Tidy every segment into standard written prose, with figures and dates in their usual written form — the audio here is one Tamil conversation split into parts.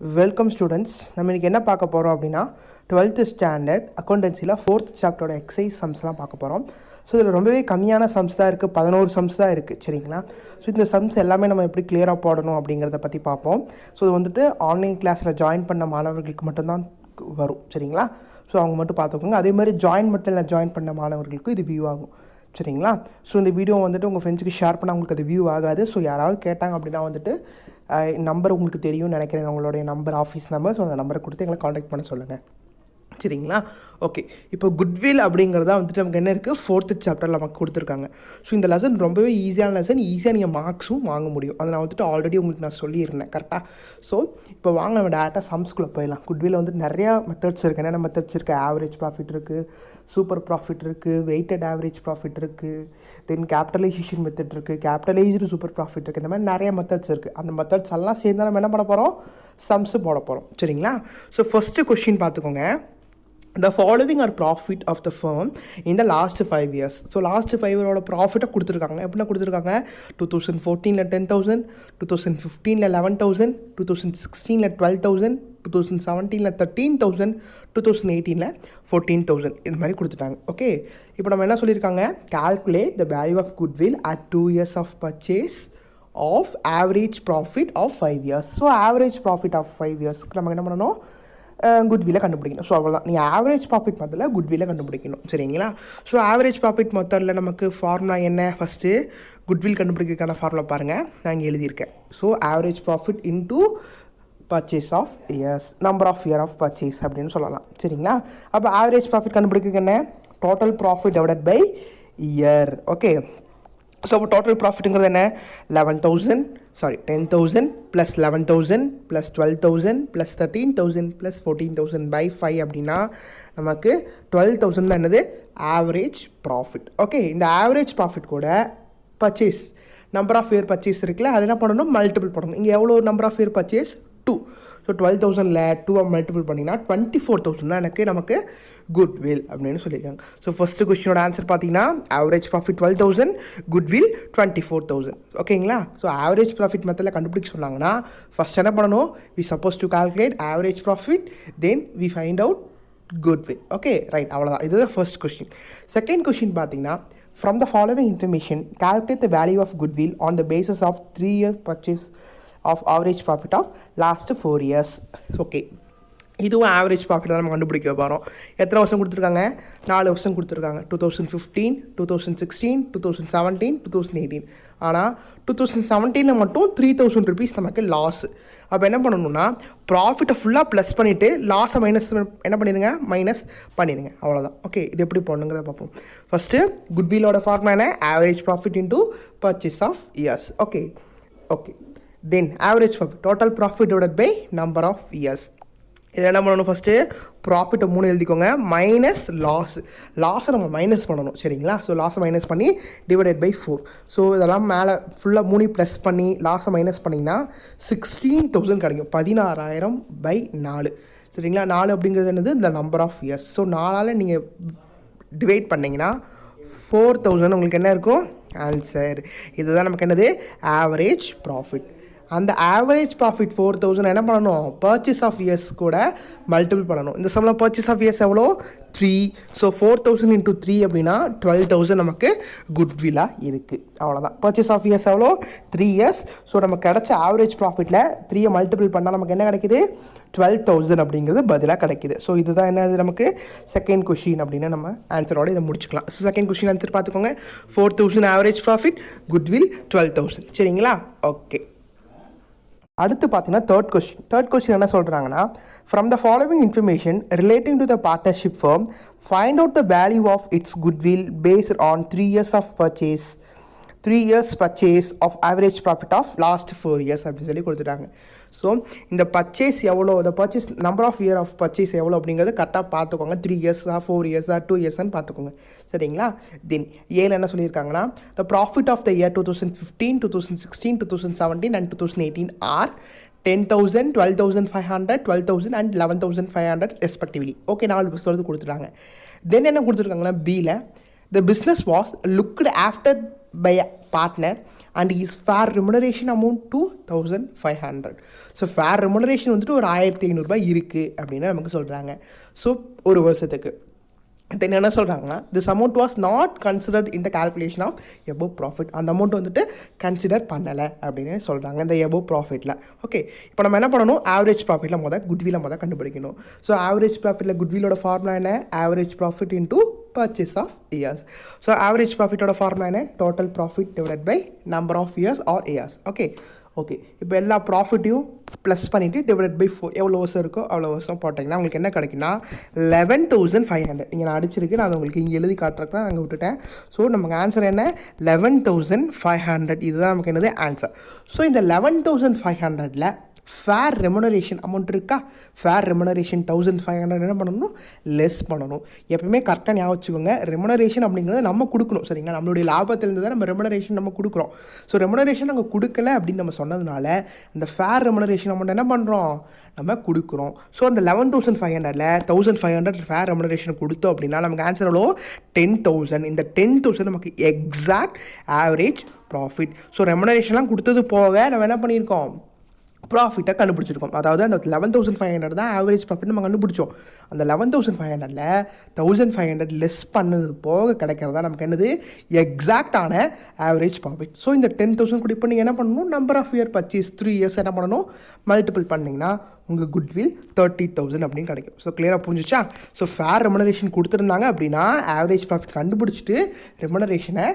Welcome students. நம்ம இன்றைக்கி என்ன பார்க்க போகிறோம் அப்படின்னா 12th ஸ்டாண்டர்ட் அக்கௌண்டன்சியில் 4th சாப்டரோட எக்ஸசைஸ் சம்ஸ்லாம் பார்க்க போகிறோம். ஸோ இதில் ரொம்பவே கம்மியான சம்ஸ் தான் இருக்குது, 11 சம்ஸ் தான் இருக்குது. சரிங்களா? ஸோ இந்த சம்ஸ் எல்லாமே நம்ம எப்படி கிளியராக போடணும் அப்படிங்கிறத பற்றி பார்ப்போம். ஸோ இது வந்துட்டு ஆன்லைன் கிளாஸில் ஜாயின் பண்ண மாணவர்களுக்கு மட்டும்தான் வரும். சரிங்களா? ஸோ அவங்க மட்டும் பார்த்துக்கோங்க. அதே மாதிரி ஜாயின் பண்ண மாணவர்களுக்கும் இது வியூ ஆகும். சரிங்களா? ஸோ இந்த வீடியோ வந்துட்டு உங்கள் ஃப்ரெண்ட்ஸுக்கு ஷேர் பண்ணால் உங்களுக்கு அது வியூ ஆகாது. ஸோ யாராவது கேட்டாங்க அப்படின்னா வந்துட்டு நம்பர் உங்களுக்கு தெரியும்னு நினைக்கிறேன், உங்களுடைய நம்பர், ஆஃபீஸ் நம்பர். ஸோ அந்த நம்பரை கொடுத்து எங்களை காண்டாக்ட் பண்ண சொல்லுங்கள். சரிங்களா? ஓகே, இப்போ குட்வில் அப்படிங்கிறதா வந்துட்டு நமக்கு என்ன இருக்குது, 4th சாப்டரில் நமக்கு கொடுத்துருக்காங்க. ஸோ இந்த லெசன் ரொம்பவே ஈஸியான லெசன், ஈஸியாக நீங்கள் மார்க்ஸும் வாங்க முடியும். அதை நான் வந்துட்டு ஆல்ரெடி உங்களுக்கு நான் சொல்லியிருந்தேன். கரெக்டாக? ஸோ இப்போ வாங்க நம்ம டேரெக்டாக சம்ஸ்குள்ளே போயிடலாம். குட்வில் வந்துட்டு நிறையா மெத்தட்ஸ் இருக்குது. என்னென்ன மெத்தட்ஸ் இருக்குது? ஆவரேஜ் ப்ராஃபிட் இருக்குது, சூப்பர் ப்ராஃபிட் இருக்குது, வெயிட்டட் ஆவரேஜ் ப்ராஃபிட் இருக்குது, தென் கேபிட்டலைசேஷன் மெத்தட் இருக்குது, கேபிட்டலைஸ்டு சூப்பர் ப்ராஃபிட் இருக்குது. இந்த மாதிரி நிறைய மெத்தட்ஸ் இருக்குது. அந்த மெத்தட்ஸ் எல்லாம் சேர்ந்து நம்ம என்ன பண்ண போகிறோம், சம்ஸு போட போகிறோம். சரிங்களா? ஸோ ஃபஸ்ட்டு கொஸ்டின் பார்த்துக்கோங்க. The following are profit of the firm in the last 5 years. So last 5 இயரோட ப்ராஃபிட்டை கொடுத்துருக்காங்க. எப்படின்னா கொடுத்துருக்காங்க, 2014 10,000, 2015 11,000, 2016 12,000, 2017 13,000, 2018 14,000 இது மாதிரி கொடுத்துட்டாங்க. ஓகே, இப்போ நம்ம என்ன சொல்லியிருக்காங்க, calculate the value of goodwill at 2 years of purchase of average profit of 5 years. So average profit of 5 years நம்ம என்ன பண்ணணும், குட்வில்லை கண்டுபிடிக்கணும். ஸோ அவ்வளோதான். நீங்கள் ஆவரேஜ் ப்ராஃபிட் மெத்தடில் குட்வில்லை கண்டுபிடிக்கணும். சரிங்களா? ஸோ ஆவரேஜ் ப்ராஃபிட் மெத்தடில் நமக்கு ஃபார்முலா என்ன, ஃபஸ்ட்டு குட்வில் கண்டுபிடிக்கிறதுக்கான ஃபார்முலா பாருங்கள், நான் இங்கே எழுதியிருக்கேன். So average profit into purchase of years, number of year of purchase அப்படின்னு சொல்லலாம். சரிங்களா? அப்போ ஆவரேஜ் ப்ராஃபிட் கண்டுபிடிக்கிறதுக்கு என்ன, total profit divided by year. Okay, so அப்போ டோட்டல் ப்ராஃபிட்டுங்கிறது என்ன, 10,000 plus 11,000 plus 12,000 plus 13,000 plus 14,000 by 5 அப்படின்னா நமக்கு 12,000 தான் என்னது, ஆவரேஜ் ப்ராஃபிட். ஓகே, இந்த ஆவரேஜ் ப்ராஃபிட் கூட purchase, number of year purchase இருக்குல்ல, அது என்ன பண்ணணும், மல்டிபிள் பண்ணணும். இங்கே எவ்வளோ number of year purchase, 2. So 12,000ல் 2 மல்டிபிள் பண்ணிங்கன்னா 24,000 தான் எனக்கு நமக்கு குட்வில் அப்படின்னு சொல்லியிருக்காங்க. ஸோ ஃபஸ்ட்டு கொஸ்டினோட ஆன்சர் பார்த்தீங்கன்னா ஆவரேஜ் ப்ராஃபிட் 12,000, குட்வில் 24,000. ஓகேங்களா? ஸோ ஆவரேஜ் ப்ராஃபிட் மெத்தடில் கண்டுபிடிக்க சொன்னாங்கன்னா ஃபஸ்ட் என்ன பண்ணணும், we suppose to calculate average profit, then we find out goodwill. Okay, right, அவ்வளோதான். இதுதான் ஃபர்ஸ்ட் கொஸ்டின். செகண்ட் கொஸ்டின் பார்த்தீங்கன்னா, from the following information calculate the value of goodwill on the basis of 3 year purchase of average profit of last 4 years. Okay, இதுவும் ஆவரேஜ் ப்ராஃபிட் தான் நம்ம கண்டுபிடிக்க போகிறோம். எத்தனை வருஷம் கொடுத்துருக்காங்க, 4 வருஷம் கொடுத்துருக்காங்க. 2015, 2016, 2017, 2018. ஆனால் 2017 மட்டும் 3,000 rupees நமக்கு லாஸ். அப்போ என்ன பண்ணணும்னா, ப்ராஃபிட்டை ஃபுல்லாக ப்ளஸ் பண்ணிவிட்டு லாஸை என்ன பண்ணிடுங்க, மைனஸ் பண்ணிடுங்க. அவ்வளோதான். ஓகே, இது எப்படி பண்ணுங்கிறத பார்ப்போம். ஃபஸ்ட்டு குட்வில்லோட ஃபார்முலா என்ன, average profit into purchase of years. Okay, then average profit, total profit divided by number of years. இதில் என்ன பண்ணணும், ஃபஸ்ட்டு ப்ராஃபிட்டை 3 எழுதிக்கோங்க, மைனஸ் லாஸை நம்ம மைனஸ் பண்ணணும். சரிங்களா? ஸோ லாஸை மைனஸ் பண்ணி டிவைடட் பை 4. ஸோ இதெல்லாம் மேலே ஃபுல்லாக 3 ப்ளஸ் பண்ணி லாஸை மைனஸ் பண்ணிங்கன்னா 16,000 கிடைக்கும். 16,000 பை 4. சரிங்களா? 4 அப்படிங்கிறது என்னது, இந்த நம்பர் ஆஃப் இயர்ஸ். ஸோ 4ஆல் நீங்கள் டிவைட் பண்ணிங்கன்னா 4,000 உங்களுக்கு என்ன இருக்கும், ஆன்சர். இதுதான் நமக்கு என்னது, ஆவரேஜ் ப்ராஃபிட். அந்த ஆவரேஜ் ப்ராஃபிட் 4,000 என்ன பண்ணணும், பர்ச்சேஸ் ஆஃப் இயர்ஸ் கூட மல்டிபிள் பண்ணணும். இந்த சம்மில் பர்ச்சேஸ் ஆஃப் இயர்ஸ் எவ்வளோ, 3. ஸோ 4,000 இன்ட்டு 3 அப்படின்னா 12,000 நமக்கு குட்வில்லாக இருக்குது. அவ்வளோதான். பர்ச்சேஸ் ஆஃப் இயர்ஸ் எவ்வளோ, 3 இயர்ஸ். ஸோ நமக்கு கிடச்ச ஆவரேஜ் ப்ராஃபிட்டில் 3 மல்டிபிள் பண்ணால் நமக்கு என்ன கிடைக்குது, 12,000 அப்படிங்கிறது பதிலாக கிடைக்குது. ஸோ இதுதான் என்னது நமக்கு செகண்ட் கொஷின் அப்படின்னு நம்ம ஆன்சரோடு இதை முடிச்சுக்கலாம். ஸோ செகண்ட் கொஷின் ஆன்சர் பார்த்துக்கோங்க, 4,000 ஆவரேஜ் ப்ராஃபிட், குட்வில் 12,000. சரிங்களா? ஓகே, அடுத்து பார்த்தீங்கன்னா தேர்ட் கொஸ்டின் என்ன சொல்கிறாங்கன்னா, from the following information relating to the partnership firm find out the value of its goodwill based on 3 years purchase of average profit of last 4 years அப்படின்னு சொல்லி கொடுத்துட்டாங்க. ஸோ இந்த பர்ச்சேஸ் எவ்வளோ, இந்த purchase number of year of purchase எவ்வளோ அப்படிங்கிறது கரெக்டாக பார்த்துக்கோங்க. 3 இயர்ஸா 4 இயர்ஸா 2 இயர்ஸ்ன்னு பார்த்துக்கோங்க. சரிங்களா? தென் ஏல என்ன சொல்லியிருக்காங்கன்னா, the profit of the year 2015, 2016, 2017 and 2018 are 10,000, 12,500, 12,000 and 11,500 respectively. Okay, 4 வருஷத்து கொடுத்துட்டாங்க. தென் என்ன கொடுத்துருக்காங்கன்னா, பியில் the business was looked after by partner and his fair remuneration amount to 1500. So fair remuneration வந்துட்டு ஒரு 1500 இருக்குது அப்படின்னு நமக்கு சொல்கிறாங்க. ஸோ ஒரு வருஷத்துக்கு தென் என்ன சொல்கிறாங்கன்னா this amount was not considered in the calculation of above profit. அந்த அமௌண்ட் வந்துட்டு கன்சிடர் பண்ணலை அப்படின்னு சொல்கிறாங்க இந்த எபோவ் ப்ராஃபிட்டில். ஓகே, இப்போ நம்ம என்ன பண்ணணும், ஆவரேஜ் ப்ராஃபிட்டில் குட்வில்லை கண்டுபிடிக்கணும். ஸோ ஆவரேஜ் ப்ராஃபிட்டில் குட்வில்லோட ஃபார்முலா என்ன, average profit into purchase of years. So average profit ஓட ஃபார்முலா என்ன, total profit divided by number of years or years. Okay இப்போ எல்லா ப்ராஃபிட்டையும் ப்ளஸ் பண்ணிவிட்டு டிவைட் பை 4 எவ்வளோ வருஷம் இருக்கோ அவ்வளோ வருஷம் போட்டிங்கன்னா உங்களுக்கு என்ன கிடைக்குன்னா 11500. இங்கே நான் அடிச்சிருக்கு, நான் உங்களுக்கு இங்கே எழுதி காட்டுறதுக்கு தான் நாங்கள் விட்டுட்டேன். ஸோ நமக்கு ஆன்சர் என்ன 11500. இதுதான் நமக்கு என்னது ஆன்சர். ஸோ இந்த 11500ல் ஃபேர் ரெமுனரேஷன் அமௌண்ட் இருக்கா, ஃபேர் ரெமுனரேஷன் 1500 என்ன பண்ணணும், லெஸ் பண்ணணும். எப்பவுமே கரெக்டாக ஞாபகம் வச்சுக்கோங்க, ரெமுனரேஷன் அப்படிங்கிறத நம்ம கொடுக்கணும். சரிங்களா, நம்மளுடைய லாபத்திலிருந்து தான் நம்ம ரெமுனரேஷன் நம்ம கொடுக்குறோம். ஸோ ரெமுனரேஷன் நாங்கள் கொடுக்கல அப்படின்னு நம்ம சொன்னதுனால அந்த ஃபேர் ரெமுனரேஷன் அமௌண்ட் என்ன பண்ணுறோம், நம்ம கொடுக்குறோம். ஸோ அந்த 11500ல் 1500 ஃபேர் ரெமுனரேஷன் கொடுத்தோம் அப்படின்னா நமக்கு ஆன்சர் எவ்வளோ 10,000. இந்த 10,000 நமக்கு எக்ஸாக்ட் ஆவரேஜ் ப்ராஃபிட். ஸோ ரெமுனரேஷன்லாம் கொடுத்தது போக நம்ம என்ன பண்ணியிருக்கோம், ப்ராஃபிட்டை கண்டுபிடிச்சிருக்கோம். அதாவது அந்த 11,500 தான் ஆவரேஜ் ப்ராஃபிட் நம்ம கண்டுபிடிச்சோம். அந்த 11,500ல் 1,500 லெஸ் பண்ணது போக கிடைக்கிறதா நமக்கு என்னது எக்ஸாக்டான ஆவரேஜ் ப்ராஃபிட். ஸோ இந்த 10,000 கூட இப்போ நீங்கள் என்ன பண்ணணும், number of year purchase 3 years என்ன பண்ணணும், மல்டிபிள் பண்ணிங்கன்னா உங்கள் குட்வில் 30,000 அப்படின்னு கிடைக்கும். ஸோ கிளியராக புரிஞ்சிச்சா. ஸோ ஃபேர் ரெமுனரேஷன் கொடுத்துருந்தாங்க அப்படின்னா ஆவரேஜ் ப்ராஃபிட் கண்டுபிடிச்சிட்டு ரெமுனரேஷனை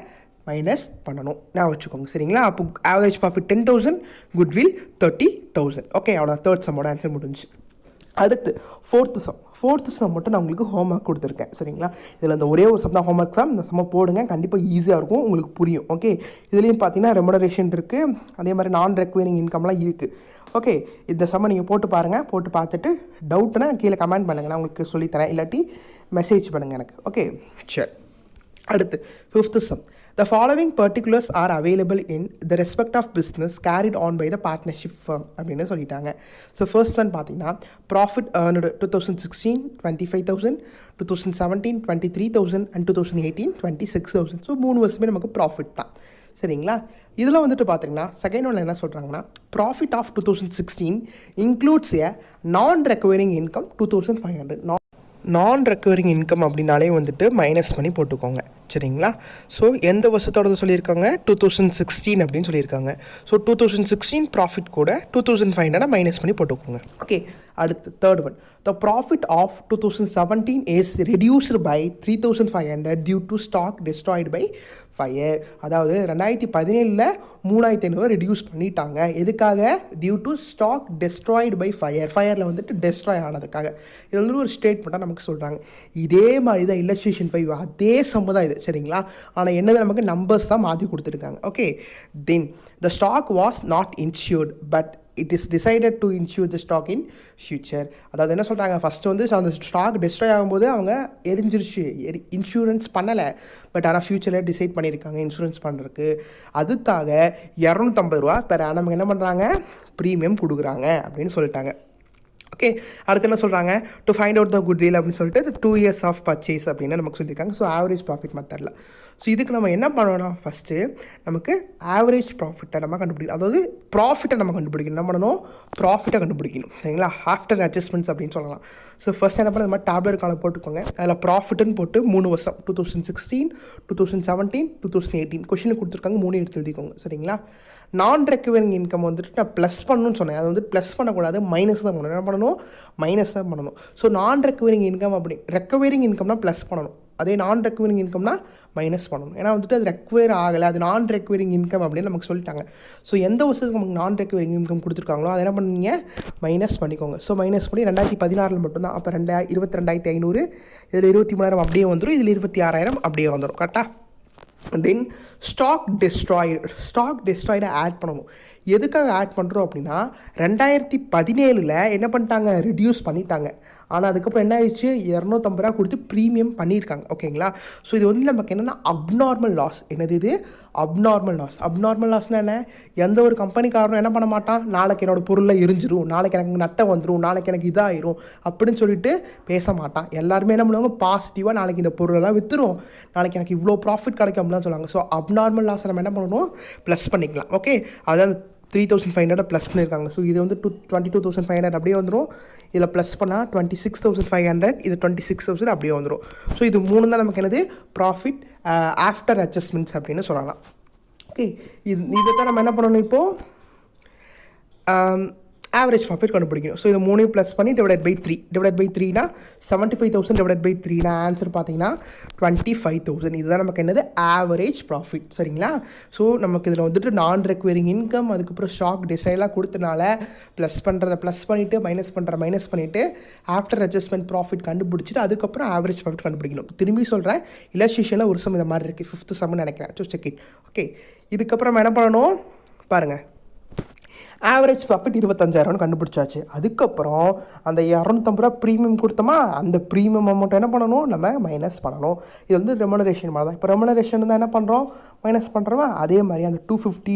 மைனஸ் பண்ணணும், நான் வச்சுக்கோங்க. சரிங்களா, அப்போ ஆவரேஜ் ப்ராஃபிட் 10,000, குட்வில் 30,000. ஓகே, அவ்வளோ தேர்ட் சம்மோட ஆன்சர் முடிஞ்சு. அடுத்து ஃபோர்த்து சம் மட்டும் நான் உங்களுக்கு ஹோம் ஒர்க் கொடுத்துருக்கேன். சரிங்களா, இதில் இந்த ஒரே ஒரு சம் தான் ஹோம் ஒர்க் சம். இந்த சம்மை போடுங்க, கண்டிப்பாக ஈஸியாக இருக்கும், உங்களுக்கு புரியும். ஓகே, இதுலேயும் பார்த்தீங்கன்னா ரெமுனரேஷன் இருக்குது, அதே மாதிரி நான் ரெக்வயரிங் இன்கம்லாம் இருக்குது. ஓகே, இந்த சம்மை நீங்கள் போட்டு பாருங்கள். போட்டு பார்த்துட்டு டவுட்னா கீழே கமெண்ட் பண்ணுங்கள், நான் உங்களுக்கு சொல்லித்தரேன். இல்லாட்டி மெசேஜ் பண்ணுங்கள் எனக்கு. ஓகே, சரி. அடுத்து 5th sum. The following particulars are available in the respect of business carried on by the partnership firm அப்படின்னு சொல்லிட்டாங்க. ஸோ ஃபர்ஸ்ட் ஒன் பார்த்தீங்கன்னா ப்ராஃபிட் ஏர்னடு 2016 25,000, 2017 23,000 அண்ட் 2018 26,000. ஸோ 3 வருஷமே நமக்கு ப்ராஃபிட் தான். சரிங்களா, இதில் வந்துட்டு பார்த்தீங்கன்னா செகண்ட் ஒன்ல என்ன சொல்கிறாங்கன்னா ப்ராஃபிட் ஆஃப் 2016 இன்க்ளூட்ஸ் எ நான் ரெக்கவரிங் இன்கம் 2,500. நான் ரெக்கவரிங் இன்கம் அப்படின்னாலே வந்துட்டு மைனஸ் பண்ணி போட்டுக்கோங்க. சரிங்களா, ஸோ எந்த வருஷத்தோட சொல்லியிருக்காங்க, 2016 அப்படின்னு சொல்லியிருக்காங்க. ஸோ 2016 ப்ராஃபிட் கூட 2,500 மைனஸ் பண்ணி போட்டுக்கோங்க. ஓகே, அடுத்து third one. The profit of 2017 is reduced by 3,500 due to stock destroyed by fire. அதாவது 2017 3,500 ரெடியூஸ் பண்ணிட்டாங்க. எதுக்காக, due to stock destroyed by ஃபயரில் வந்துட்டு டெஸ்ட்ராய் ஆனதுக்காக. இது வந்து ஒரு ஸ்டேட்மெண்ட்டாக நமக்கு சொல்கிறாங்க. இதே மாதிரி தான் இல்லஸ்ட்ரேஷன் 5 அதே சம்பதம் இது. சரிங்களா, ஆனால் என்னது நமக்கு நம்பர்ஸ் தான் மாற்றி கொடுத்துருக்காங்க. Okay, then the stock was not insured but it is decided to insure the stock in future. அதாவது என்ன சொல்கிறாங்க, ஃபஸ்ட்டு வந்து அந்த ஸ்டாக் டிஸ்ட்ராய் ஆகும்போது அவங்க எரிஞ்சிருச்சு, இன்சூரன்ஸ் பண்ணலை. பட் ஆனால் ஃப்யூச்சரில் டிசைட் பண்ணியிருக்காங்க இன்சூரன்ஸ் பண்ணுறதுக்கு. அதுக்காக 250 ரூபா பெர் நமக்கு என்ன பண்ணுறாங்க, ப்ரீமியம் கொடுக்குறாங்க அப்படின்னு சொல்லிட்டாங்க. ஓகே, அடுத்து என்ன சொல்கிறாங்க, to find out the goodwill அப்படின்னு சொல்லிட்டு 2 years ஆஃப் பர்ச்சேஸ் அப்படின்னு நமக்கு சொல்லியிருக்காங்க. ஸோ ஆவரேஜ் ப்ராஃபிட் மெத்தடில். ஸோ இதுக்கு நம்ம என்ன பண்ணணும், ஃபஸ்ட்டு நமக்கு ஆவரேஜ் ப்ராஃபிட்டை நம்ம கண்டுபிடிக்கணும். அதாவது ப்ராஃபிட்டை நம்ம கண்டுபிடிக்கணும். என்ன பண்ணணும், ப்ராஃபிட்டை கண்டுபிடிக்கணும். சரிங்களா, ஆஃப்டர் அட்ஜஸ்ட்மெண்ட்ஸ் அப்படின்னு சொல்லலாம். ஸோ ஃபஸ்ட் என்ன பண்ண, இந்த மாதிரி டேப்லெட் காலம் போட்டுக்கோங்க. அதில் ப்ராஃபிட்டுன்னு போட்டு 3 வருஷம் 2016 2017 2018 கொஷின் கொடுத்துருக்காங்க, 3 எடுத்து எழுதிக்கோங்க. சரிங்களா, நான் ரெக்கவரிங் இன்கம் வந்துட்டு நான் ப்ளஸ் பண்ணணும்னு சொன்னேன். அது வந்து ப்ளஸ் பண்ணக்கூடாது, மைனஸ் தான் பண்ணணும். என்ன பண்ணணும், மைனஸ் தான் பண்ணணும். ஸோ நான் ரெக்கவரிங் இன்கம் அப்படி ரெக்கவரிங் இன்கம்னா ப்ளஸ் பண்ணணும், அதே நான் ரெக்கவரிங் இன்கம்னா மைனஸ் பண்ணணும். ஏன்னா வந்துட்டு அது ரெக்வயர் ஆகலை, அது நான் ரெக்கவரிங் இன்கம் அப்படின்னு நமக்கு சொல்லிட்டாங்க. ஸோ எந்த வருஷத்துக்கு நமக்கு நான் ரெக்கவரிங் இன்கம் கொடுத்துருக்காங்களோ அதை என்ன பண்ணுவீங்க, மைனஸ் பண்ணிக்கோங்க. ஸோ மைனஸ் பண்ணி 2016 மட்டும்தான். அப்போ 22,500, இதில் 23,000 அப்படியே வந்துடும், இதில் 26,000 அப்படியே வந்துடும். கரெக்டாக. தென் ஸ்டாக் டிஸ்ட்ராய்டை ஆட் பண்ணணும். எதுக்காக ஆட் பண்ணுறோம் அப்படின்னா 2017 என்ன பண்ணிட்டாங்க, ரிடியூஸ் பண்ணிட்டாங்க. ஆனால் அதுக்கப்புறம் என்ன ஆயிடுச்சு, 250 ரூபா கொடுத்து ப்ரீமியம் பண்ணியிருக்காங்க. ஓகேங்களா. ஸோ இது வந்து நமக்கு என்னென்னா அப்நார்மல் லாஸ். என்னது இது, அப்நார்மல் லாஸ். அப்நார்மல் லாஸ்னால் என்ன, எந்த ஒரு கம்பெனிக்காரனும் என்ன பண்ண மாட்டான், நாளைக்கு என்னோடய பொருளை எரிஞ்சிரும், நாளைக்கு எனக்கு நட்டம் வந்துடும், நாளைக்கு எனக்கு இதாகிரும் அப்படின்னு சொல்லிட்டு பேச மாட்டான். எல்லாருமே என்ன பண்ணுவாங்க, பாசிட்டிவாக நாளைக்கு இந்த பொருளெல்லாம் விற்றுரும், நாளைக்கு எனக்கு இவ்வளோ ப்ராஃபிட் கிடைக்கும் அப்படிலாம் சொல்லுவாங்க. ஸோ அப்நார்மல் லாஸை நம்ம என்ன பண்ணணும், ப்ளஸ் பண்ணிக்கலாம். ஓகே, அதாவது 3500 ப்ளஸ் பண்ணியிருக்காங்க. ஸோ இது வந்து 22,500 அப்படியே வந்துடும். இதில் ப்ளஸ் பண்ணால் 26,500, இது 26,000 அப்படியே வந்துடும். ஸோ இது 3 தான் நமக்கு என்னது, ப்ராஃபிட் ஆஃப்டர் அட்ஜஸ்ட்மெண்ட்ஸ் அப்படின்னு சொல்லலாம். ஓகே, இதை தான் நம்ம என்ன பண்ணணும் இப்போது, ஆவரேஜ் ப்ராஃபிட் கண்டுபிடிக்கணும். ஸோ இது 3 ப்ளஸ் பண்ணி டிவைட் பை 3, டிவைட் பை 3னா 75,000 டிவைட் பை 3னா ஆன்சர் பார்த்தீங்கன்னா 25,000. இதுதான் நமக்கு என்னது, ஆவரேஜ் ப்ராஃபிட். சரிங்களா. ஸோ நமக்கு இதில் வந்துட்டு நான் ரெக்வயரிங் இன்கம், அதுக்கப்புறம் ஷாக் டிசைலாம் கொடுத்தனால ப்ளஸ் பண்ணுறதை ப்ளஸ் பண்ணிவிட்டு மைனஸ் பண்ணிவிட்டு ஆஃப்டர் அட்ஜஸ்ட்மெண்ட் ப்ராஃபிட் கண்டுபிடிச்சிட்டு அதுக்கப்புறம் ஆவரேஜ் ப்ராஃபிட் கண்டுபிடிக்கணும். திரும்பி சொல்கிறேன், இல்லஸ்ட்ரேஷனில் ஒரு சம் இந்த மாதிரி இருக்குது, 5th சம்னு நினைக்கிறேன். So check it. ஓகே, இதுக்கப்புறம் என்ன பண்ணணும் பாருங்கள், ஆவரேஜ் ப்ராஃபிட் 25,000 கண்டுபிடிச்சாச்சு. அதுக்கப்புறம் அந்த 250 ரூபா ப்ரீமியம் கொடுத்தோமா, அந்த ப்ரீமியம் அமௌண்ட் என்ன பண்ணணும், நம்ம மைனஸ் பண்ணணும். இது வந்து ரெமுனரேஷன் மாதிரி தான். இப்போ ரெமுனரேஷன் தான் என்ன பண்ணுறோம், மைனஸ் பண்ணுறோமா, அதே மாதிரி அந்த 250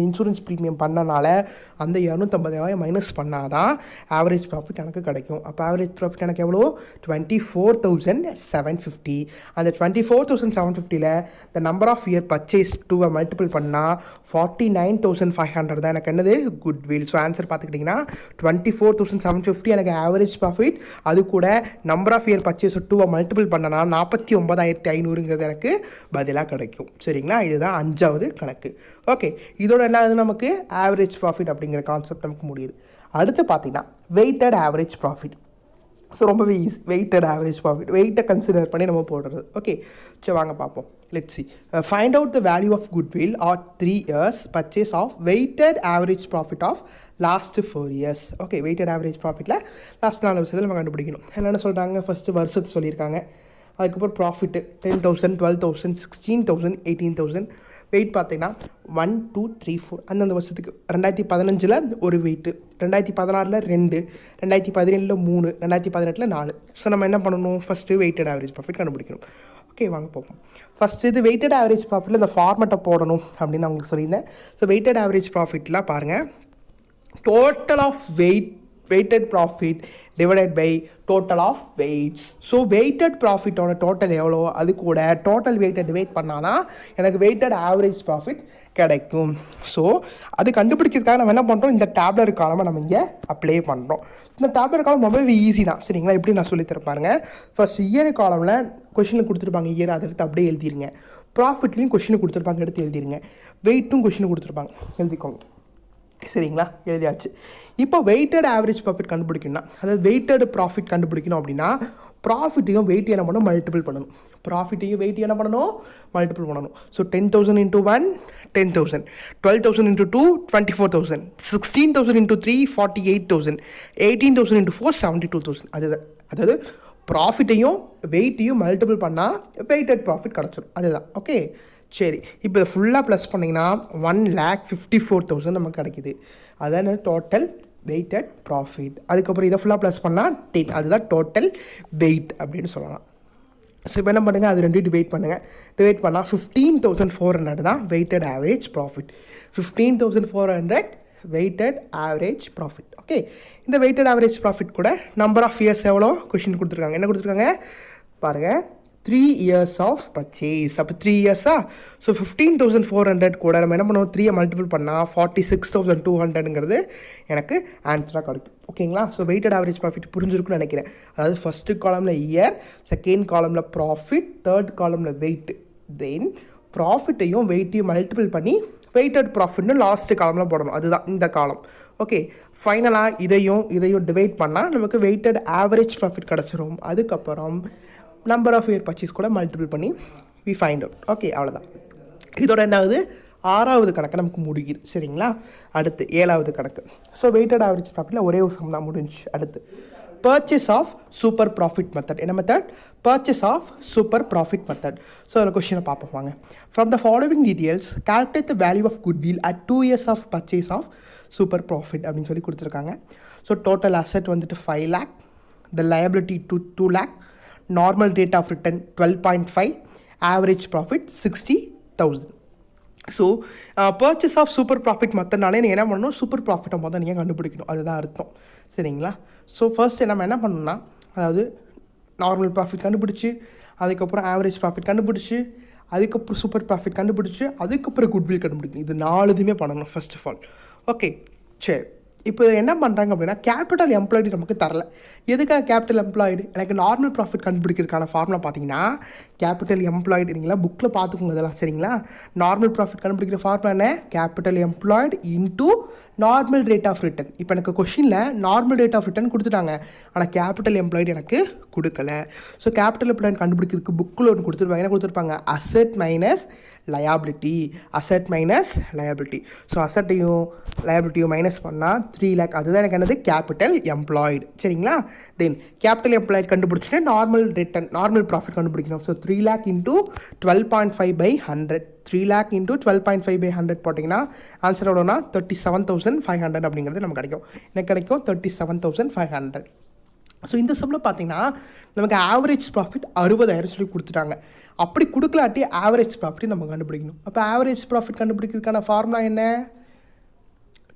இன்சூரன்ஸ் ப்ரீமியம் பண்ணனால அந்த 250,000 மைனஸ் பண்ணால் தான் ஆவரேஜ் ப்ராஃபிட் எனக்கு கிடைக்கும். அப்போ ஆவரேஜ் ப்ராஃபிட் எனக்கு எவ்வளோ, 24,750. அந்த 24,750ல் இந்த number of year purchase 2 multiple பண்ணால் 49,500 தான் எனக்கு என்னது, குட்வில். ஸோ ஆன்சர் பார்த்துக்கிட்டிங்கன்னா 24,750 எனக்கு ஆவரேஜ் ப்ராஃபிட். அது கூட number of year purchase 2 multiple பண்ணனா 49,500ங்கிறது எனக்கு பதிலாக கிடைக்கும். சரிங்களா. இதுதான் 5வது கணக்கு. ஓகே, இதோட என்ன நமக்கு ஆவரேஜ் ப்ராஃபிட் அப்படிங்கிற கான்செப்ட் நமக்கு முடியுது. அடுத்து பார்த்தீங்கன்னா வெயிட்டட் ஆவரேஜ் ப்ராஃபிட். ஸோ ரொம்பவே ஈஸி, வெயிட்டட் ஆவரேஜ் ப்ராஃபிட், வெயிட்டை கன்சிடர் பண்ணி நம்ம போடுறது. ஓகே, சரி வாங்க பார்ப்போம். Let's see. Find out the value of goodwill or 3 years purchase of weighted average profit of last 4 years. Okay, weighted average ப்ராஃபிட்டில் லாஸ்ட் 4 வருஷத்தில் நம்ம கண்டுபிடிக்கணும். என்னென்ன சொல்கிறாங்க, ஃபஸ்ட்டு வருஷத்து சொல்லியிருக்காங்க, அதுக்கப்புறம் ப்ராஃபிட்டு 10,000, 12,000, 16,000, 18,000. வெயிட் பார்த்தீங்கன்னா 1, 2, 3, 4 அந்தந்த வருஷத்துக்கு. 2015 ஒரு வெயிட்டு, 2016 2, 2017 3, 2018 4. ஸோ நம்ம என்ன பண்ணணும், ஃபஸ்ட்டு வெயிட்டட் ஆவரேஜ் ப்ராஃபிட் கண்டுபிடிக்கணும். ஓகே, வாங்க பார்ப்போம். ஃபஸ்ட்டு இது வெயிட்டட் ஆவரேஜ் ப்ராஃபிட்டில் இந்த ஃபார்மெட்டை போடணும் அப்படின்னு நான் உங்களுக்கு சொல்லியிருந்தேன். ஸோ வெயிட்டட் ஆவரேஜ் ப்ராஃபிட்டில் பாருங்கள், total of weighted profit divided by total of weights. So weighted profitோட டோட்டல் எவ்வளோ, அது கூட டோட்டல் weighted டிவைட் பண்ணால் தான் எனக்கு weighted average profit கிடைக்கும். ஸோ அது கண்டுபிடிக்கிறதுக்காக நம்ம என்ன பண்ணுறோம், இந்த டேப்லர் காலமை நம்ம இங்கே அப்ளை பண்ணுறோம். இந்த டேப்லர் காலம் ரொம்பவே ஈஸி தான். சரிங்களா. எப்படி நான் சொல்லித்தரேன் பாருங்க. ஃபர்ஸ்ட் இயர் காலமில் கொஷினில் கொடுத்துருப்பாங்க, இயர் அதை எடுத்து அப்படியே எழுதிருங்க. ப்ராஃபிட்லேயும் கொஷினை கொடுத்துருப்பாங்க, எடுத்து எழுதிருங்க. வெயிட்டும் கொஷினை கொடுத்துருப்பாங்க, எழுதிக்கோங்க. சரிங்களா, எழுதியாச்சு. இப்போ வெயிட்டட் ஆவரேஜ் ப்ராஃபிட் கண்டுபிடிக்கணும்னா, அதாவது வெயிட்டட் ப்ராஃபிட் கண்டுபிடிக்கணும் அப்படின்னா ப்ராஃபிட்டையும் வெயிட் என்ன பண்ணணும், மல்டிபிள் பண்ணணும். ப்ராஃபிட்டையும் வெயிட் என்ன பண்ணணும், மல்டிபிள் பண்ணணும். So 10,000 into 1 10,000, 12,000 into 2 24,000, 16,000 into 3 48,000, 18,000 into 4 72,000. அதாவது ப்ராஃபிட்டையும் வெயிட்டையும் மல்டிபிள் பண்ணால் வெயிட்டட் ப்ராஃபிட் கிடச்சிடும். அதுதான். ஓகே, சரி. இப்போ ஃபுல்லாக ப்ளஸ் பண்ணிங்கன்னா 1,54,000 நமக்கு கிடைக்கிது. அதான் டோட்டல் வெயிட்டட் ப்ராஃபிட். அதுக்கப்புறம் இதை ஃபுல்லாக ப்ளஸ் பண்ணால் 10, அதுதான் டோட்டல் வெயிட் அப்படின்னு சொல்லலாம். ஸோ இப்போ என்ன பண்ணுங்கள், அது 2 டிவைட் பண்ணுங்கள். டிவைட் பண்ணால் 15,400 தான் weighted average profit. 15,400 weighted average profit. Okay, இந்த வெயிட்டட் ஆவரேஜ் ப்ராஃபிட் கூட நம்பர் ஆஃப் இயர்ஸ் எவ்வளோ கொஷின் கொடுத்துருக்காங்க. என்ன கொடுத்துருக்காங்க பாருங்கள், 3 years ஆஃப் பர்ச்சேஸ். அப்போ 3 years-ஆ. ஸோ 15,400 கூட நம்ம என்ன பண்ணுவோம், 3 மல்டிபிள் பண்ணால் 46,200ங்கிறது எனக்கு ஆன்சராக கிடைக்கும். ஓகேங்களா. ஸோ வெயிட்டட் ஆவரேஜ் ப்ராஃபிட் புரிஞ்சிருக்குன்னு நினைக்கிறேன். அதாவது ஃபஸ்ட்டு காலமில் இயர், செகண்ட் காலமில் ப்ராஃபிட், தேர்ட் காலமில் வெயிட். தென் ப்ராஃபிட்டையும் வெயிட்டையும் மல்டிபிள் பண்ணி வெயிட்டட் ப்ராஃபிட்னு லாஸ்ட்டு காலமில் போடணும். அதுதான் இந்த காலம். ஓகே, ஃபைனலாக இதையும் டிவைட் பண்ணால் நமக்கு வெயிட்டட் ஆவரேஜ் ப்ராஃபிட் கிடச்சிரும். அதுக்கப்புறம் நம்பர் ஆஃப் இயர் பர்ச்சேஸ் கூட மல்டிபிள் பண்ணி வி ஃபைண்ட் அவுட். ஓகே, அவ்வளோதான். இதோட என்னாவது 6வது கணக்கு நமக்கு முடியுது. சரிங்களா. அடுத்து 7வது கணக்கு. ஸோ வெயிட்டட் ஆவரேஜ் ப்ராஃபிட்டில் ஒரே ஒரு சம் தான் முடிஞ்சு. அடுத்து purchase of super profit method. என்ன method? purchase of super profit method. So அதில் கொஸ்டினை பார்ப்போம் வாங்க. From the following details, calculate the value of goodwill at 2 years of purchase of super profit அப்படின்னு சொல்லி கொடுத்துருக்காங்க. ஸோ டோட்டல் அசெட் வந்துட்டு 5 lakh, the liability to 2 lakh, normal rate of return 12.5, average profit 60,000. So purchase of super profit மற்றனாலே நீங்கள் என்ன பண்ணணும், சூப்பர் ப்ராஃபிட்டை மொதல் நீங்கள் கண்டுபிடிக்கணும், அதுதான் அர்த்தம். சரிங்களா? ஸோ ஃபர்ஸ்ட் நம்ம என்ன பண்ணணும்னா, அதாவது நார்மல் ப்ராஃபிட் கண்டுபிடிச்சி, அதுக்கப்புறம் ஆவரேஜ் ப்ராஃபிட் கண்டுபிடிச்சி, அதுக்கப்புறம் சூப்பர் ப்ராஃபிட் கண்டுபிடிச்சி, அதுக்கப்புறம் குட்வில் கண்டுபிடிக்கணும். இது 4 இதுவுமே பண்ணணும் ஃபர்ஸ்ட் ஆஃப் ஆல். ஓகே, சரி. இப்போ என்ன பண்ணுறாங்க அப்படின்னா, கேபிட்டல் எம்ப்ளாய்டு நமக்கு தரல. எதுக்காக கேபிட்டல் எம்ப்ளாய்டு? எனக்கு நார்மல் ப்ராஃபிட் கண்டுபிடிக்கிறதுக்கான ஃபார்முலா பார்த்தீங்கன்னா கேபிட்டல் எம்ப்ளாய்டு. நீங்களா புக்கில் பார்த்துக்கோங்க இதெல்லாம். சரிங்களா? நார்மல் ப்ராஃபிட் கண்டுபிடிக்கிற ஃபார்முலா என்ன? Capital employed into normal rate of return. இப்போ எனக்கு கொஷினில் நார்மல் ரேட் ஆஃப் ரிட்டர்ன் கொடுத்துட்டாங்க, ஆனால் கேபிட்டல் எம்ப்ளாய்டு எனக்கு கொடுக்கல. ஸோ கேபிட்டல் எம்ப்ளாய்டு கண்டுபிடிக்கிறதுக்கு புக்கில் ஒன்று கொடுத்துருப்பாங்க. என்ன கொடுத்துருப்பாங்க? Asset minus liability. Asset minus liability. So அசட்டையும் லயாபிலிட்டியும் மைனஸ் பண்ணால் 3 lakh. அதுதான் எனக்கு என்னது? Capital employed. சரிங்களா? தென் கேபிட்டல் எம்ப்ளாய்டு கண்டுபிடிச்சிட்டு நார்மல் ரிட்டர்ன், நார்மல் ப்ராஃபிட் கண்டுபிடிக்கணும். So 3 lakh into 12.5/100. 3 lakh into 12.5/100 போட்டிங்கன்னா ஆன்சர் எவ்வளோனா 37,500 அப்படிங்கிறது நமக்கு கிடைக்கும். எனக்கு கிடைக்கும் 37,500. ஸோ இந்த சம்மில் பார்த்தீங்கன்னா நமக்கு ஆவரேஜ் ப்ராஃபிட் 60,000 சொல்லி கொடுத்துட்டாங்க. அப்படி கொடுக்கலாட்டி ஆவரேஜ் ப்ராஃபிட் நம்ம கண்டுபிடிக்கணும். அப்போ ஆவரேஜ் ப்ராஃபிட் கண்டுபிடிக்கிறதுக்கான ஃபார்முலா என்ன?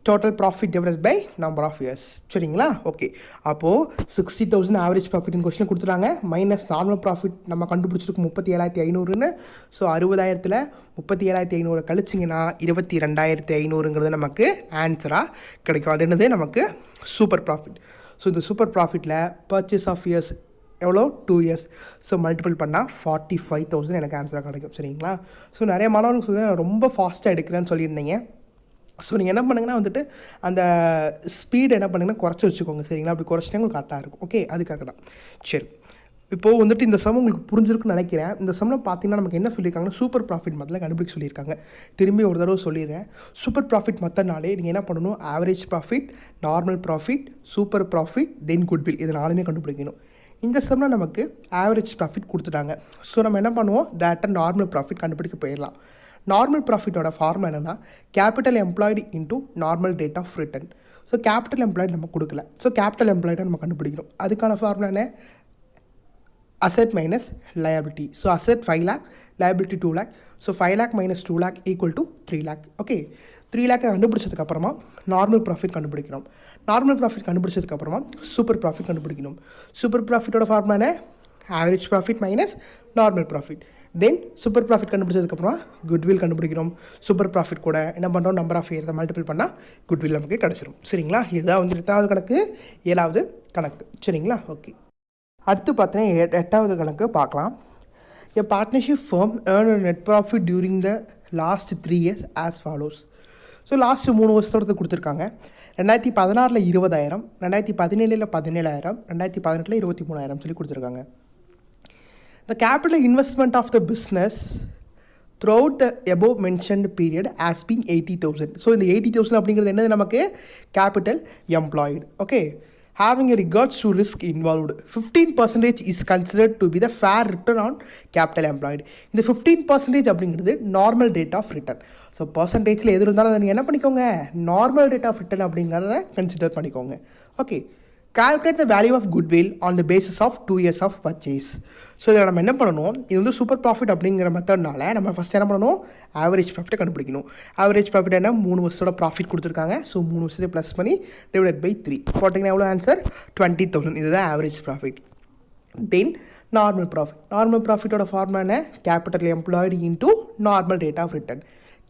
Total profit divided by number of years. சரிங்களா? ஓகே, அப்போது 60,000 ஆவரேஜ் ப்ராஃபிட்னு கொஸ்டின் கொடுத்துட்டாங்க. மைனஸ் நார்மல் ப்ராஃபிட் நம்ம கண்டுபிடிச்சிருக்கு 37,500ன்னு. ஸோ 60,000ல் 37,500 கழிச்சிங்கன்னா 22,500ங்கிறது நமக்கு ஆன்சராக கிடைக்கும். அது என்னது? நமக்கு சூப்பர் ப்ராஃபிட். ஸோ இந்த சூப்பர் ப்ராஃபிட்டில் பர்ச்சேஸ் ஆஃப் இயர்ஸ் எவ்வளோ? 2 years. ஸோ மல்டிபிள் பண்ணால் 45,000 எனக்கு ஆன்சராக கிடைக்கும். சரிங்களா? ஸோ நிறைய மாணவர்களுக்கு சொல்லி நான் ரொம்ப ஃபாஸ்ட்டாக எடுக்கிறேன்னு சொல்லியிருந்தீங்க. ஸோ நீங்கள் என்ன பண்ணுங்கன்னா வந்துட்டு அந்த ஸ்பீடு என்ன பண்ணுங்கன்னா குறைச்சி வச்சுக்கோங்க. சரிங்களா? அப்படி குறைச்சிட்டா உங்களுக்கு கரெக்டாக இருக்கும். ஓகே, அதுக்காக தான். சரி, இப்போது வந்துட்டு இந்த சம் உங்களுக்கு புரிஞ்சிருக்குன்னு நினைக்கிறேன். இந்த சம்மில் பார்த்தீங்கன்னா நமக்கு என்ன சொல்லியிருக்காங்கன்னா சூப்பர் ப்ராஃபிட் மத்தியில் கண்டுபிடிக்க சொல்லியிருக்காங்க. திரும்பி ஒரு தடவை சொல்லிடுறேன். சூப்பர் ப்ராஃபிட் மற்றனாலே நீங்கள் என்ன பண்ணணும்? Average profit, normal profit, super profit, then goodwill, இது 4மே கண்டுபிடிக்கணும். இந்த சம்மில் நமக்கு ஆவரேஜ் ப்ராஃபிட் கொடுத்துட்டாங்க. ஸோ நம்ம என்ன பண்ணுவோம்? டேரெக்டாக நார்மல் ப்ராஃபிட் கண்டுபிடிக்க போயிடலாம். நார்மல் ப்ராஃபிட்டோட ஃபார்முலா என்னென்னா capital employed into normal rate of return. So capital employed நம்ம கொடுக்கல. ஸோ கேபிட்டல் எம்ப்ளாய்டை நம்ம கண்டுபிடிக்கணும். அதுக்கான ஃபார்முலா என்ன? Asset minus liability. So asset 5 lakh, liability 2 lakh. So 5 lakh minus 2 lakh equal to 3 lakh. Okay, 3 lakh கண்டுபிடிச்சதுக்கப்புறமா நார்மல் ப்ராஃபிட் கண்டுபிடிக்கணும். நார்மல் ப்ராஃபிட் கண்டுபிடிச்சதுக்கப்புறமா சூப்பர் ப்ராஃபிட் கண்டுபிடிக்கணும். சூப்பர் ப்ராஃபிட்டோட ஃபார்முலா என்ன? Average profit minus normal profit. Then super profit கண்டுபிடிச்சதுக்கப்புறமா குட்வில் கண்டுபிடிக்கிறோம். சூப்பர் ப்ராஃபிட் கூட என்ன பண்ணுறோம்? நம்பர் ஆஃப் இயர்ஸை மல்டிபிள் பண்ணால் குட்வில் நமக்கு கிடச்சிரும். சரிங்களா? இதுதான் வந்து 8வது கணக்கு, 7வது கணக்கு. சரிங்களா? ஓகே, அடுத்து பார்த்தீங்கன்னா 8வது கணக்கு பார்க்கலாம். A partnership firm earned a net profit during the last 3 years as follows. So last 3 வருஷத்தோடு கொடுத்துருக்காங்க. 2016 20,000, 2017 17,000, 2018 23,000 சொல்லி கொடுத்துருக்காங்க. The capital investment of the business throughout the above mentioned period has been 80,000. So இந்த 80,000 அப்படிங்கிறது என்னது? நமக்கு capital employed. Okay, having a regards to risk involved, 15% is considered to be the fair return on capital employed. இந்த 15% அப்படிங்கிறது normal rate of return. So பர்சன்டேஜில் எது இருந்தாலும் அதை நீங்கள் என்ன பண்ணிக்கோங்க? நார்மல் ரேட் ஆஃப் ரிட்டர்ன் அப்படிங்கிறத கன்சிடர் பண்ணிக்கோங்க. Okay, calculate the value of goodwill on the basis of 2 years of purchase. So இதில் நம்ம என்ன பண்ணணும்? இது வந்து சூப்பர் ப்ராஃபிட் அப்படிங்கிற மெத்தட்னால நம்ம ஃபஸ்ட் என்ன பண்ணணும்? ஆவரேஜ் ப்ராஃபிட்டை கண்டுபிடிக்கணும். ஆவரேஜ் ப்ராஃபிட் என்ன? 3 வருஷத்தோட ப்ராஃபிட் கொடுத்துருக்காங்க. ஸோ 3 வருஷத்தை ப்ளஸ் பண்ணி டிவைடட் பை 3 போட்டிங்கன்னா எவ்வளோ ஆன்சர்? 20,000. இதுதான் average profit. Then normal profit. Normal ப்ராஃபிட்டோட ஃபார்முலா என்ன? Capital employed into normal rate of return.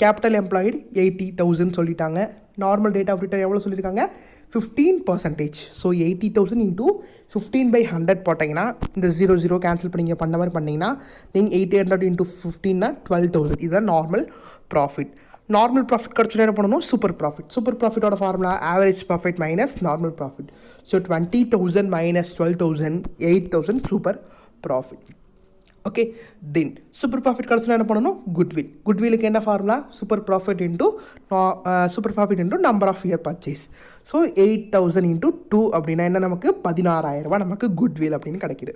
Capital employed 80,000 சொல்லிட்டாங்க. நார்மல் ரேட் ஆஃப் ரிட்டர்ன் எவ்வளோ சொல்லியிருக்காங்க? 15%. ஸோ 80,000 இன்டூ 15/100 போட்டிங்கன்னா இந்த 0 கேன்சல் பண்ணி பண்ண மாதிரி பண்ணிங்கன்னா நீங்கள் 800 இன்டூ 15னா 12,000. இதுதான் நார்மல் ப்ராஃபிட். நார்மல் ப்ராஃபிட் கிடச்சுன்னா என்ன பண்ணணும்? Super profit. சூப்பர் ப்ராஃபிட்டோட formula average profit minus normal profit. So 20,000 minus 12,000 8,000 super profit. Okay, then super profit கடைசியில் என்ன பண்ணணும்? குட்விலுக்கு என்ன formula? Super profit into number of year purchase. So 8000 into 2 அப்படின்னா என்ன? நமக்கு 16,000 நமக்கு குட்வில் அப்படின்னு கிடைக்கிது.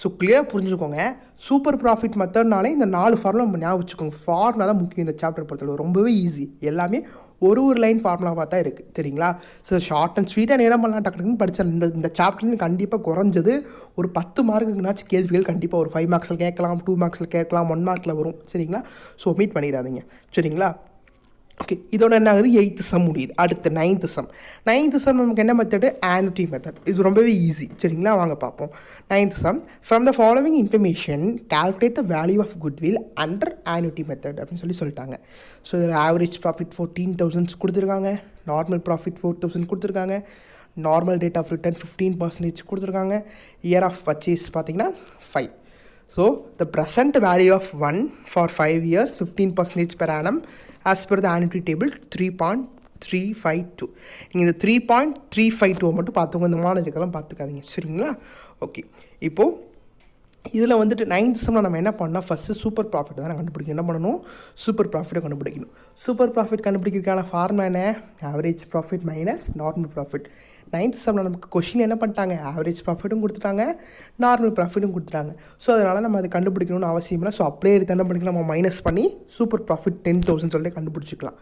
ஸோ கிளியர் புரிஞ்சுக்கோங்க. சூப்பர் ப்ராஃபிட் மெத்தட்னாலே இந்த 4 ஃபார்முலா நம்ம ஞாபகம் வச்சுக்கோங்க. ஃபார்முலா தான் முக்கியம் இந்த சாப்டர் பொறுத்தளவு. ரொம்பவே ஈஸி. எல்லாமே ஒரு லைன் ஃபார்முலாவாக தான் இருக்குது, சரிங்களா? ஸோ ஷார்ட் அண்ட் ஸ்வீட்டாக நேரம் பண்ணலாம், டக்குன்னு படிச்சா இந்த சாப்டர்லேருந்து கண்டிப்பாக குறைஞ்சது ஒரு 10 மார்க்குனாச்சும் கேள்விகள் கண்டிப்பாக ஒரு 5 மார்க்ஸில் கேட்கலாம், 2 மார்க்ஸில் கேட்கலாம், 1 மார்க்கில் வரும், சரிங்களா? ஸோ மீட் பண்ணிடாதீங்க, சரிங்களா? ஓகே, இதோட என்ன ஆகுது? 8th சம் முடியுது. அடுத்து 9th சம் நமக்கு என்ன மெத்தடு? ஆனுட்டி மெத்தட். இது ரொம்பவே ஈஸி, சரிங்களா? வாங்க பார்ப்போம். 9th sum, from the following information calculate the value of goodwill under annuity method அப்படின்னு சொல்லிட்டாங்க. ஸோ இதில் ஆவரேஜ் ப்ராஃபிட் 14,000 கொடுத்துருக்காங்க, நார்மல் ப்ராஃபிட் 4,000 கொடுத்துருக்காங்க, நார்மல் ரேட் ஆஃப் ரிட்டர்ன் 15% கொடுத்துருக்காங்க, இயர் ஆஃப் பர்ச்சேஸ் பார்த்தீங்கன்னா 5. So, the present value of 1 for 5 years, 15% per annum, as per the annuity table, 3.352. நீங்கள் இந்த 3.352 மட்டும் பார்த்துக்கோங்க, இந்த மாணவர்களுக்கெல்லாம் பார்த்துக்காதீங்க, சரிங்களா? ஓகே, இப்போது இதில் வந்துட்டு 9th சம்மில் நம்ம என்ன பண்ணால் ஃபஸ்ட்டு சூப்பர் ப்ராஃபிட் தான் கண்டுபிடிக்கணும். என்ன பண்ணணும்? சூப்பர் ப்ராஃபிட்டை கண்டுபிடிக்கணும். சூப்பர் ப்ராஃபிட் கண்டுபிடிக்கிறதுக்கான ஃபார்முலா என்ன? Average profit minus normal profit. 9th சம்மில் நமக்கு கொஷின் என்ன பண்ணிட்டாங்க? ஆவரேஜ் ப்ராஃபிட்டும் கொடுத்துட்டாங்க, நார்மல் ப்ராஃபிட்டும் கொடுத்துட்டாங்க. ஸோ அதனால் நம்ம அதை கண்டுபிடிக்கணும்னு அவசியம் இல்லை. ஸோ அப்படியே எடுத்து என்ன பண்ணிக்கலாம்? நம்ம மைனஸ் பண்ணி சூப்பர் ப்ராஃபிட் 10,000 சொல்லிட்டு கண்டுபிடிச்சிக்கலாம்.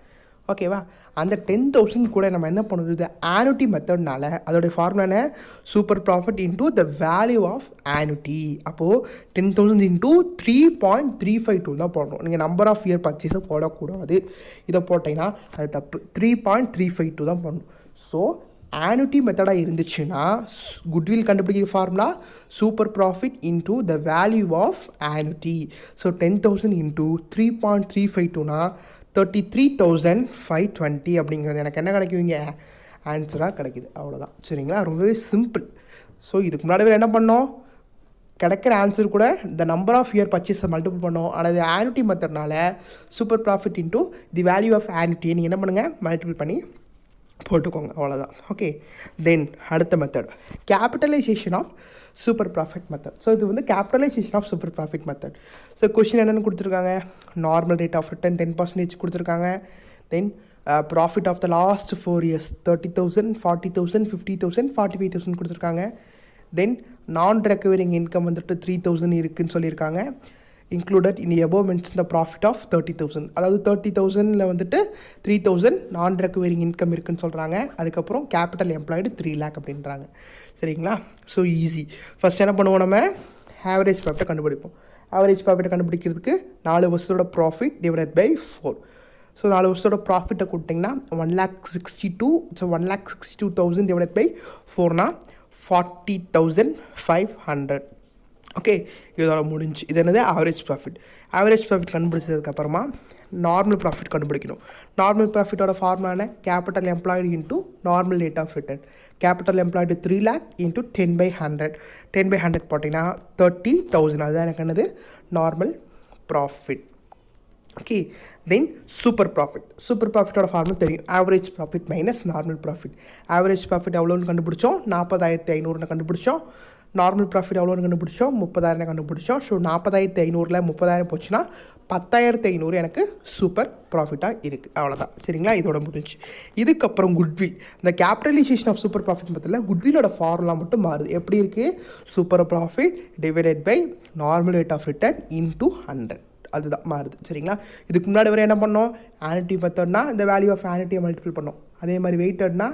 ஓகேவா? அந்த 10,000 கூட நம்ம என்ன பண்ணுறது? இந்த ஆனுட்டி மெத்தட்னால அதோடைய ஃபார்முலா என்ன? Super profit into the value of annuity. அப்போது 10,000 இன்டூ 3.352 தான் போடணும். நீங்கள் நம்பர் ஆஃப் இயர் பர்ச்சேஸை போடக்கூடாது. இதை போட்டிங்கன்னா அது தப்பு. 3.352 தான் போடணும். ஸோ ஆனுட்டி மெத்தடாக இருந்துச்சுன்னா குட்வில் கண்டுபிடிக்கிற formula super profit into the value of annuity. So 10,000 into 3.352னா 33,520 அப்படிங்கிறது எனக்கு என்ன கிடைக்குவீங்க? ஆன்சராக கிடைக்குது. அவ்வளோதான், சரிங்களா? ரொம்பவே சிம்பிள். ஸோ இதுக்கு முன்னாடி என்ன பண்ணோம்? கிடைக்கிற ஆன்சர் கூட இந்த நம்பர் ஆஃப் இயர் பர்ச்சேஸை மல்டிபிள் பண்ணோம். ஆனால் இது ஆனுட்டி மெத்தட்னால super profit into the value of annuity நீங்கள் என்ன பண்ணுங்கள்? மல்டிபிள் பண்ணி போட்டுக்கோங்க, அவ்வளோதான். ஓகே, தென் அடுத்த method capitalisation of super profit method. So இது வந்து capitalisation of super profit method. So question என்னென்னு கொடுத்துருக்காங்க? நார்மல் ரேட் ஆஃப் ரிட்டர்ன் 10% கொடுத்துருக்காங்க. Then profit of the last 4 years 30,000, 40,000, 50,000, 45,000 கொடுத்துருக்காங்க. தென் நான் ரெக்கவரிங் இன்கம் வந்துட்டு 3,000 இருக்குதுன்னு சொல்லியிருக்காங்க. included in the above mentioned the profit of 30,000. அதாவது 30,000ல வந்துட்டு 3,000 நான் ரெக்கவரிங் இன்கம் இருக்குன்னு சொல்கிறாங்க. அதுக்கப்புறம் கேபிட்டல் எம்ப்ளாய்டு 3 lakh அப்படின்றாங்க, சரிங்களா? So easy. ஃபஸ்ட் என்ன பண்ணுவோம்? நம்ம ஆவரேஜ் ப்ராஃபிட்டை கண்டுபிடிப்போம். ஆவரேஜ் ப்ராஃபிட்டை கண்டுபிடிக்கிறதுக்கு 4 வருஷத்தோட ப்ராஃபிட் டிவைடட் பை 4. ஸோ 4 வருஷத்தோட ப்ராஃபிட்டை கொடுத்திங்கன்னா 1,62,000. ஸோ 1,62,000 டிவைடட் பை 4னா 40,500. ஓகே, இதோட முடிஞ்சு. இது என்னது? Average profit. ஆவரேஜ் ப்ராஃபிட் கண்டுபிடிச்சதுக்கப்புறமா நார்மல் ப்ராஃபிட் கண்டுபிடிக்கணும். நார்மல் ப்ராஃபிட்டோட ஃபார்முலா என்ன? Capital employed into normal rate of return. Capital employed 3 lakh into 10/100. 10/100 போட்டிங்கன்னா 30,000. அதுதான் எனக்கு என்னது? Normal profit. Okay, then super profit. Super ப்ராஃபிட்டோட ஃபார்முலா தெரியும். Average profit minus normal profit. Average profit எவ்வளோன்னு கண்டுபிடிச்சோம்? 40,500 கண்டுபிடிச்சோம். நார்மல் ப்ராஃபிட் எவ்வளோன்னு கண்டுபிடிச்சோம்? 30,000 கண்டுபிடிச்சோம். ஸோ 40,500ல் 30,000 போச்சுன்னா 10,500 எனக்கு சூப்பர் ப்ராஃபிட்டாக இருக்குது. அவ்வளோதான், சரிங்களா? இதோட முடிஞ்சு. இதுக்கப்புறம் குட்வில். இந்த கேபிட்டலைசேஷன் ஆஃப் சூப்பர் ப்ராஃபிட் பற்றில குட்விலோட ஃபார்முலா மட்டும் மாறுது. எப்படி இருக்குது? Super profit divided by normal rate of return into 100. அதுதான் மாறுது, சரிங்களா? இதுக்கு முன்னாடி வரை என்ன பண்ணோம்? ஆனுட்டி மெத்தட்னா இந்த வேல்யூ ஆஃப் ஆனுட்டியை மல்டிபிள் பண்ணோம். அதே மாதிரி வெயிட்டட்னா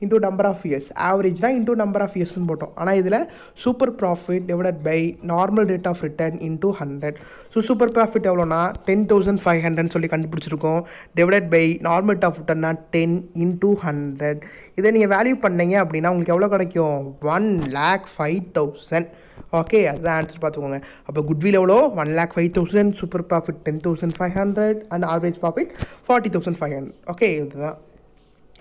இன்டூ நம்பர் ஆஃப் இயர்ஸ், ஆவரேஜ்னா இன்டூ நம்பர் ஆஃப் இயர்ஸ்னு போட்டோம். ஆனால் இதில் super profit divided by normal rate of return into 100. So super profit எவ்வளோனா 10,500 சொல்லி கண்டுபிடிச்சிருக்கோம். Divided by normal rate of ரிட்டர்னா 10 இன்டூ 100. இதை நீங்கள் வேல்யூ பண்ணீங்க அப்படின்னா உங்களுக்கு எவ்வளோ கிடைக்கும்? 1,05,000. ஓகே, அதுதான் ஆன்சர் பார்த்துக்கோங்க. அப்போ குட்வில் எவ்வளோ? 1,05,000, super profit 10,500 and average profit 40,500. Okay, இதுதான்.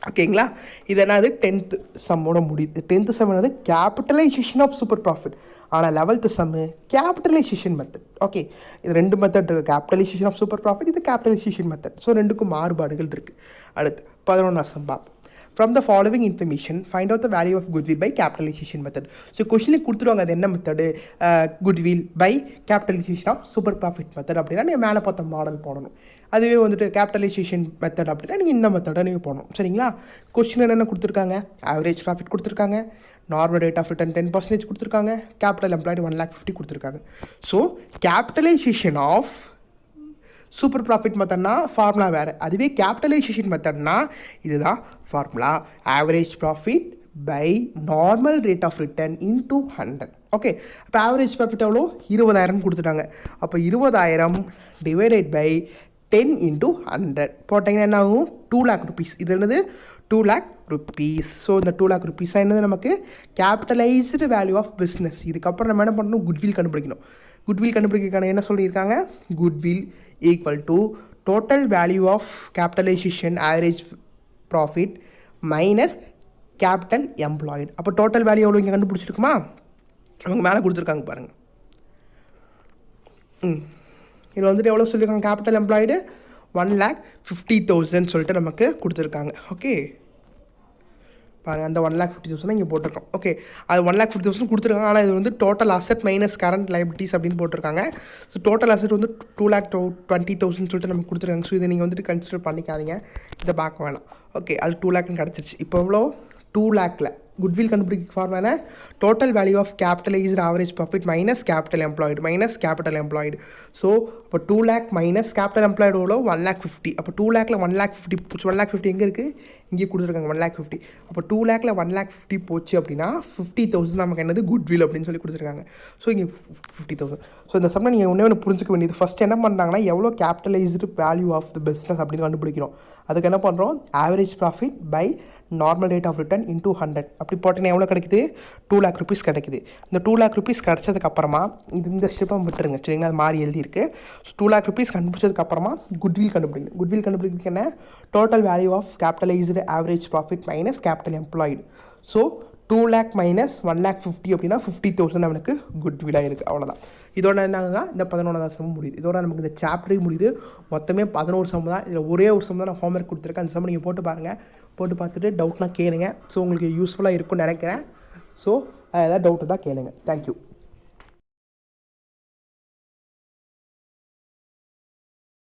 ஓகேங்களா? இது என்னது? 10th சம்மோட முடியுது. 10th சம் என்னது? Capitalisation of super profit. ஆனால் 11th சம்மு கேபிட்டலைசேஷன் மெத்தட். ஓகே, இது 2 மெத்தட் இருக்குது. கேபிட்டலைசேஷன் ஆஃப் சூப்பர் ப்ராஃபிட், இது கேபிட்டலைசேஷன் மெத்தட். ஸோ 2க்கும் மாறுபாடுகள் இருக்குது. அடுத்து 11ஆம் சம் பார்ப்போம். From the following information find out the value of goodwill by capitalisation method. So கொஷினுக்கு கொடுத்துருவாங்க அது என்ன method, goodwill by capitalisation of super profit method அப்படின்னா நீங்கள் மேலே பார்த்த மாடல் போடணும். அதுவே வந்துட்டு கேபிட்டலைசேஷன் மெத்தட் அப்படின்னா நீங்கள் இந்த மெத்தடை நீங்கள் போடணும். சரிங்களா? கொஸ்டின் என்னென்ன கொடுத்துருக்காங்க, ஆவரேஜ் ப்ராஃபிட் கொடுத்துருக்காங்க, நார்மல் ரேட் ஆஃப் ரிட்டர்ன் 10% கொடுத்துருக்காங்க, கேபிட்டல் எம்ப்ளாய்டு 1,50,000 கொடுத்துருக்காங்க. So capitalisation of super profit மெத்தட்னா ஃபார்முலா வேறு, அதுவே கேபிட்டலைசேஷன் மெத்தட்னா இதுதான் formula, average profit by normal rate of return into 100. Okay, அப்போ ஆவரேஜ் ப்ராஃபிட் எவ்வளோ, 20,000 கொடுத்துட்டாங்க. அப்போ 20,000 டிவைடட் பை 10 into 100 போட்டிங்கன்னா என்ன ஆகும், 2,00,000 rupees. இது என்னது, 2,00,000 rupees. ஸோ இந்த 2,00,000 rupees என்னது நமக்கு கேபிட்டலைஸ்டு வேல்யூ ஆஃப் பிஸ்னஸ். இதுக்கப்புறம் நம்ம என்ன பண்ணணும், குட்வில் கண்டுபிடிக்கணும். குட்வில் கண்டுபிடிக்கிறதுக்கான என்ன சொல்லியிருக்காங்க, goodwill equal to total value of capitalisation average profit minus capital employed. அப்போ டோட்டல் வேல்யூ எவ்வளோ இங்கே கண்டுபிடிச்சிருக்குமா, அவங்க மேலே கொடுத்துருக்காங்க பாருங்கள். இதில் வந்துட்டு எவ்வளோ சொல்லியிருக்காங்க, கேபிட்டல் எம்ப்ளாய்டு 1,50,000 சொல்லிட்டு நமக்கு கொடுத்துருக்காங்க. ஓகே பாருங்கள், அந்த 1,50,000 இங்கே போட்டிருக்கோம். ஓகே, அது 1,50,000 கொடுத்துருக்காங்க. ஆனால் இது வந்து total asset minus current liabilities அப்படின்னு போட்டிருக்காங்க. ஸோ டோட்டல் அசெட் வந்து 2,20,000 சொல்லிட்டு நமக்கு கொடுத்துருக்காங்க. ஸோ இதை நீங்கள் வந்துட்டு கன்சிடர் பண்ணிக்காதீங்க, இதை பார்க்க வேணாம். ஓகே, அது 2,00,000 கிடச்சிருச்சு. இப்போ எவ்வளோ, 2,00,000 குட்வில் கண்டுபிடிக்க formula total value of capitalised average profit minus capital employed. So இப்போ 2,00,000 மைனஸ் கேபிட்டல் எம்ப்ளாய்டு எவ்வளோ, 1,50,000. அப்போ 2,00,000 1,50,000 எங்கே இருக்குது, இங்கே கொடுத்துருக்காங்க 1,50,000. அப்போ 2,00,000 1,50,000 போச்சு அப்படின்னா 50,000 நமக்கு என்னது, குட்வில் அப்படின்னு சொல்லி கொடுத்துருக்காங்க. ஸோ இங்கே 50,000. ஸோ இந்த சம்மை நீங்கள் ஒன்று புரிஞ்சுக்க வேண்டியது, ஃபஸ்ட் என்ன பண்ணுறாங்கன்னா எவ்வளோ capitalised value of the business அப்படின்னு கண்டுபிடிக்கிறோம். அதுக்கு என்ன பண்ணுறோம், average profit by normal rate of return into 100 அப்படி போட்டிங்கன்னா எவ்வளோ கிடைக்குது, 2,00,000 rupees கிடைக்குது. இந்த 2,00,000 rupees கிடச்சதுக்கப்புறமா இந்த ஸ்டெப்பை விட்டுருங்க. சரிங்களா, அது மாறி எழுதியிருக்கு. ஸோ 2,00,000 rupees கண்டுபிடிச்சதுக்கப்புறமா குட்வில் கண்டுபிடிக்கணும். குட்வில் கண்டுபிடிக்கிறதுக்கு என்ன, total value of capitalised average profit minus capital employed. So 2,00,000 minus 1,50,000 அப்படின்னா 50,000 அவனுக்கு குட்வில்லாக இருக்குது. அவ்வளோதான். இதோட என்னன்னா இந்த 11வது சம் முடியுது. இதோட நமக்கு இந்த சாப்டரே முடியுது. மொத்தமே 11 சம் தான். இதில் ஒரே ஒரு சம் தான் நான் ஹோம்ஒர்க் கொடுத்துருக்கேன். அந்த சம் நீங்கள் போட்டு பாருங்கள். போட்டு பார்த்துட்டு டவுட்லாம் கேளுங்க. ஸோ உங்களுக்கு யூஸ்ஃபுல்லாக இருக்கும்னு நினைக்கிறேன். ஸோ ஏதாவது டவுட்டு தான் கேளுங்க. தேங்க்யூ.